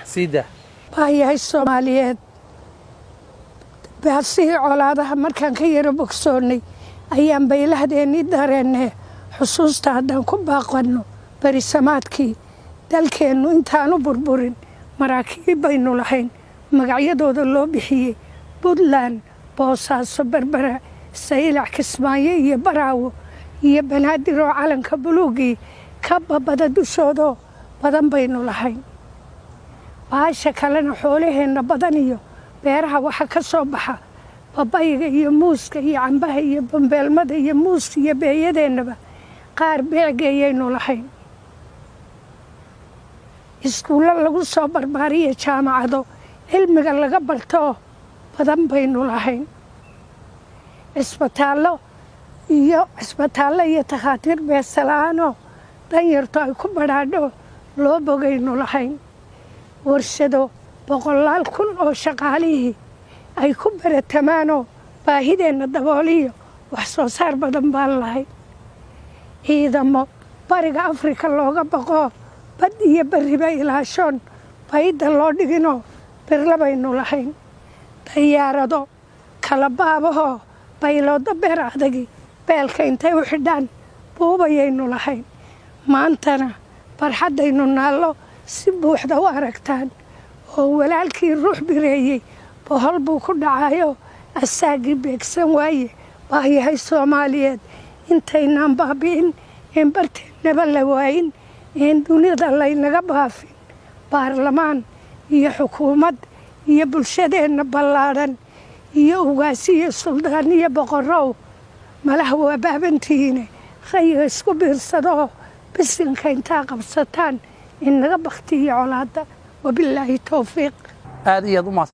سيدة باهي الصوماليات بهالسي عولادها مركان كيرو بوكسوني أيام بيلهديني داريني xusuusta haddaan ku baaqanno bariisamaadkii dalkeennu intaanu burburin maraakiib baynu lahayn magacyadooda loo bixiyey Puntland Boosaaso Berbera Saylac Kismaayo iyo Baraawo iyo Banaadir oo calanka buluugii ka babada dushooda badan baynu lahayn baasha kalena xoolaheena badan iyo beeraha waxa ka soo baxa babayga iyo muuska iyo cambaha iyo bambeelmada iyo muuska iyo beeyadeenaba qaar beegayaynu lahayn iskuulo lagu soo barbaariyo jaamacado cilmiga laga barto badan baynu lahayn isbitaallo iyo takhaatiir beesalaano danyarto ay ku badhaadho loo bogaynu lahayn warshado boqolaal kun oo shaqaalihii ay ku baratamaanoo baahideenna dabooliyo wax soo saar badan baan lahayn ciidamo bariga Afrika looga baqo bad iyo bariba ilaashoon bayda loo dhiginoo birlabaynu lahayn diyaarado kala baabaho baylooda beer adagi beelka intay u xidhaan buubayaynu lahayn maantana barxadaynu naallo si buuxda u aragtaan oo walaalkii ruux bireeyay bohol buu ku dhacayo asaagii beegsan waaye baayahay Soomaaliyeed intaynaan baabi'in in barteennaba la waayin in dunida laynaga baafin baarlamaan iyo xukuumad iyo bulshadeenna ballaadhan iyo ugaasiyo suldaan iyo boqorrow malaha waa baabantihiine khayga isku biirsado bisinka intaa qabsataan in naga baktiyo colaadda wabilaahi tawfiiq هذه